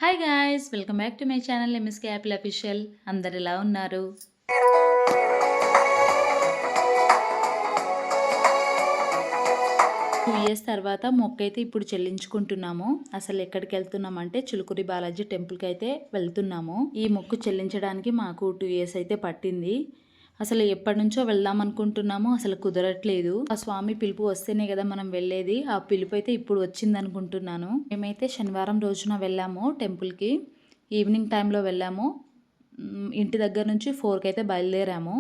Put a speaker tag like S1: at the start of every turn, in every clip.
S1: Hi guys, welcome back to my channel MSK Apple official. అందరు ఎలా ఉన్నారు? 2 years తర్వాత మొక్కైతే ఇప్పుడు చెల్లించుకుంటున్నాము. అసలు ఎక్కడికి వెళ్తున్నామంటే చిలుకూరి బాలాజీ టెంపుల్కి అయితే వెళ్తున్నాము. ఈ మొక్కు చెల్లించడానికి మాకు 2 ఇయర్స్ అయితే పట్టింది. అసలు ఎప్పటి నుంచో వెళ్దాం అనుకుంటున్నాము, అసలు కుదరట్లేదు. ఆ స్వామి పిలుపు వస్తేనే కదా మనం వెళ్ళేది. ఆ పిలుపు అయితే ఇప్పుడు వచ్చింది అనుకుంటున్నాను. మేమైతే శనివారం రోజున వెళ్ళాము టెంపుల్కి. ఈవినింగ్ టైంలో వెళ్ళాము. ఇంటి దగ్గర నుంచి 4కి అయితే బయలుదేరాము.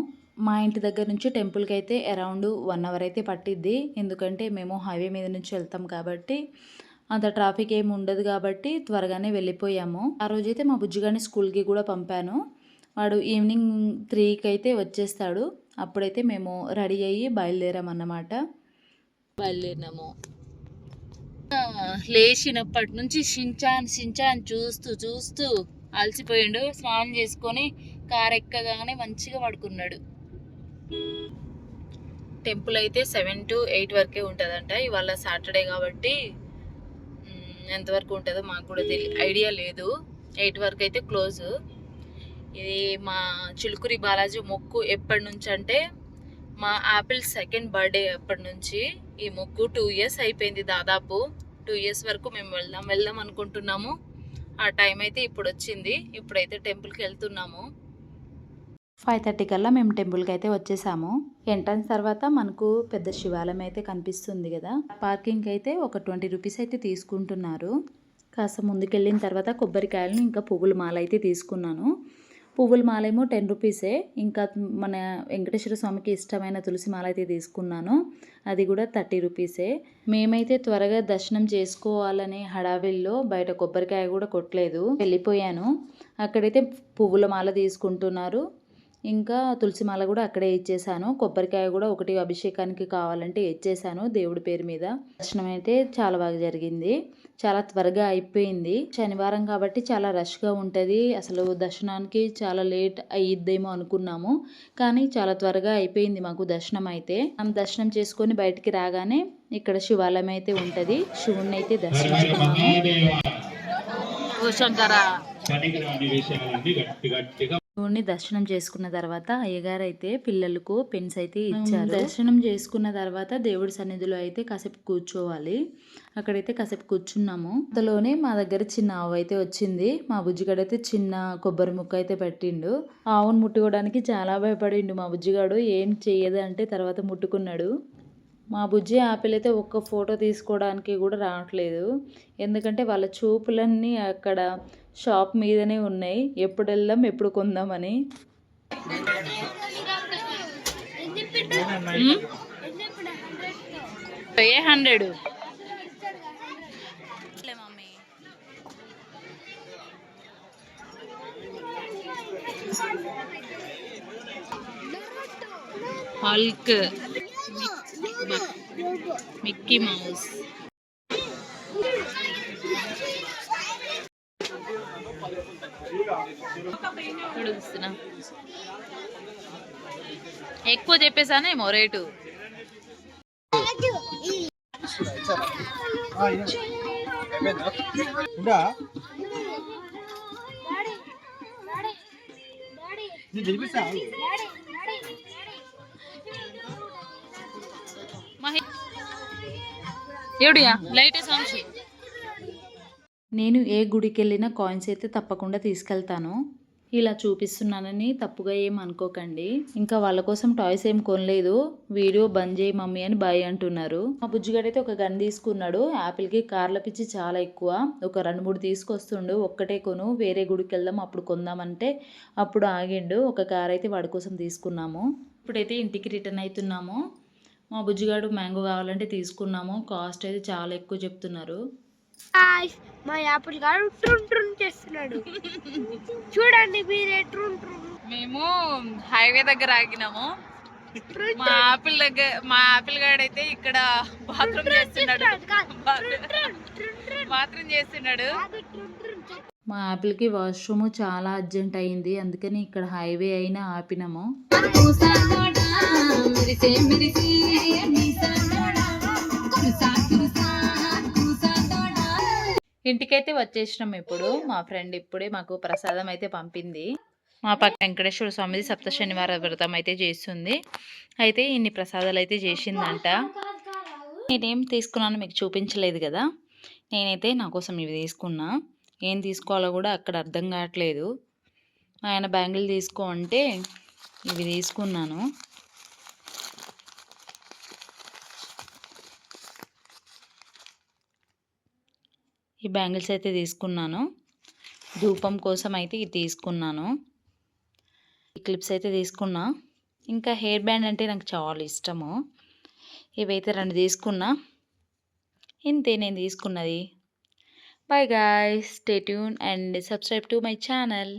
S1: మా ఇంటి దగ్గర నుంచి టెంపుల్కి అయితే అరౌండ్ 1 అవర్ అయితే పట్టిద్ది. ఎందుకంటే మేము హైవే మీద నుంచి వెళ్తాం కాబట్టి అంత ట్రాఫిక్ ఏమి ఉండదు కాబట్టి త్వరగానే వెళ్ళిపోయాము. ఆ రోజైతే మా బుజ్జిగాడిని స్కూల్కి కూడా పంపాను. వాడు ఈవినింగ్ 3కి అయితే వచ్చేస్తాడు. అప్పుడైతే మేము రెడీ అయ్యి బయలుదేరామన్నమాట. బయలుదేరినాము. లేచినప్పటి నుంచి షించాన్ చూస్తూ చూస్తూ అలసిపోయిండు. స్నానం చేసుకొని కారు ఎక్కగానే మంచిగా పడుకున్నాడు. టెంపుల్ అయితే 7 to 8 వరకే ఉంటుందంట. ఇవాళ సాటర్డే కాబట్టి ఎంతవరకు ఉంటుందో మాకు కూడా ఐడియా లేదు. 8 వరకు అయితే క్లోజ్. ఇది మా చిలుకూరి బాలాజీ మొక్కు ఎప్పటి నుంచి అంటే మా ఆపిల్ 2nd బర్త్డే అప్పటి నుంచి ఈ మొక్కు 2 ఇయర్స్ అయిపోయింది. దాదాపు 2 ఇయర్స్ వరకు మేము వెళ్దాం అనుకుంటున్నాము. ఆ టైం అయితే ఇప్పుడు వచ్చింది. ఇప్పుడైతే టెంపుల్కి వెళ్తున్నాము. 5:30 కల్లా మేము టెంపుల్కి అయితే వచ్చేసాము. ఎంట్రన్స్ తర్వాత మనకు పెద్ద శివాలయం అయితే కనిపిస్తుంది కదా. పార్కింగ్ అయితే ఒక 20 రూపీస్ అయితే తీసుకుంటున్నారు. కాస్త ముందుకెళ్ళిన తర్వాత కొబ్బరికాయలను ఇంకా పువ్వుల మాల అయితే తీసుకున్నాను. పువ్వుల మాల ఏమో 10 రూపీసే. ఇంకా మన వెంకటేశ్వర స్వామికి ఇష్టమైన తులసి మాల అయితే తీసుకున్నాను. అది కూడా 30 రూపీసే. మేమైతే త్వరగా దర్శనం చేసుకోవాలనే హడావిల్లో బయట కొబ్బరికాయ కూడా కొట్టలేదు, వెళ్ళిపోయాను. అక్కడైతే పువ్వుల మాల తీసుకుంటున్నారు. ఇంకా తులసి మాల కూడా అక్కడే ఇచ్చేసాను. కొబ్బరికాయ కూడా ఒకటి అభిషేకానికి కావాలంటే ఇచ్చేసాను దేవుడి పేరు మీద. దర్శనం అయితే చాలా బాగా జరిగింది. చాలా త్వరగా అయిపోయింది. శనివారం కాబట్టి చాలా రష్గా ఉంటుంది. అసలు దర్శనానికి చాలా లేట్ అయ్యిద్దేమో అనుకున్నాము, కానీ చాలా త్వరగా అయిపోయింది మాకు దర్శనం అయితే. మనం దర్శనం చేసుకొని బయటికి రాగానే ఇక్కడ శివాలయం అయితే ఉంటుంది. శివుణ్ణి అయితే దర్శించుకున్నాము. శివుణ్ణి దర్శనం చేసుకున్న తర్వాత అయ్యగారు అయితే పిల్లలకు పెన్స్ అయితే ఇచ్చారు. దర్శనం చేసుకున్న తర్వాత దేవుడి సన్నిధిలో అయితే కాసేపు కూర్చోవాలి. అక్కడైతే కాసేపు కూర్చున్నాము. అంతలోనే మా దగ్గర చిన్న ఆవు అయితే వచ్చింది. మా బుజ్జిగాడు అయితే చిన్న కొబ్బరి ముక్క అయితే పెట్టిండు. ఆవును ముట్టుకోవడానికి చాలా భయపడిండు మా బుజ్జిగాడు. ఏం చెయ్యదు అంటే తర్వాత ముట్టుకున్నాడు. మా బుజ్జి ఆపిల్ అయితే ఒక్క ఫోటో తీసుకోవడానికి కూడా రావట్లేదు. ఎందుకంటే వాళ్ళ చూపులన్నీ అక్కడ షాప్ మీదనే ఉన్నాయి. ఎప్పుడు వెళ్దాం ఎప్పుడు కొందామని. ఏ 100 హల్క్, మిక్కీ మౌస్. ఎక్కువ చెప్పేసానేమో రేటు. నేను ఏ గుడికి వెళ్ళినా కాయిన్స్ అయితే తప్పకుండా తీసుకెళ్తాను. ఇలా చూపిస్తున్నానని తప్పుగా ఏం అనుకోకండి. ఇంకా వాళ్ళ కోసం టాయ్స్ ఏం కొనలేదు. వీడియో బంద్ చేయి మమ్మీ అని బాయ్ అంటున్నారు. మా బుజ్జిగాడైతే ఒక గన్ తీసుకున్నాడు. యాపిల్కి కార్ల పిచ్చి చాలా ఎక్కువ. ఒక 2-3 తీసుకొస్తుండు. ఒక్కటే కొను, వేరే గుడికి వెళ్దాం అప్పుడు కొందామంటే అప్పుడు ఆగిండు. ఒక కార్ అయితే వాడి కోసం తీసుకున్నాము. ఇప్పుడైతే ఇంటికి రిటర్న్ అవుతున్నాము. మా బుజ్జిగాడు మ్యాంగో కావాలంటే తీసుకున్నాము. కాస్ట్ అయితే చాలా ఎక్కువ చెప్తున్నారు.
S2: మా యాపిల్ గారు ట్రున్ ట్రున్ చేస్తున్నాడు. చూడండి మీరే. ట్రున్ ట్రున్. మేము హైవే దగ్గర ఆగినాము. మా ఆపిల్ గాడు అయితే ఇక్కడ బాత్రూమ్ చేస్తున్నాడు.
S1: మా ఆపిల్కి వాష్రూమ్ చాలా అర్జెంట్ అయింది. అందుకని ఇక్కడ హైవే అయినా ఆపినాము. ఇంటికైతే వచ్చేసినాం ఇప్పుడు. మా ఫ్రెండ్ ఇప్పుడే మాకు ప్రసాదం అయితే పంపింది. మా పక్క వెంకటేశ్వర స్వామిది సప్త శనివార వ్రతం అయితే చేస్తుంది. అయితే ఇన్ని ప్రసాదాలు అయితే చేసిందంట. నేనేం తీసుకున్నానో మీకు చూపించలేదు కదా. నేనైతే నా కోసం ఇవి తీసుకున్నా. ఏం తీసుకోవాలో కూడా అక్కడ అర్థం కావట్లేదు. ఆయన బ్యాంగిల్ తీసుకో అంటే ఇవి తీసుకున్నాను. ఈ బ్యాంగిల్స్ అయితే తీసుకున్నాను. ధూపం కోసం అయితే ఇది తీసుకున్నాను. ఈ క్లిప్స్ అయితే తీసుకున్నా. ఇంకా హెయిర్ బ్యాండ్ అంటే నాకు చాలా ఇష్టము. ఇవైతే 2 తీసుకున్నా. ఇంతే నేను తీసుకున్నది. By guys, stay tune and subscribe to my channel.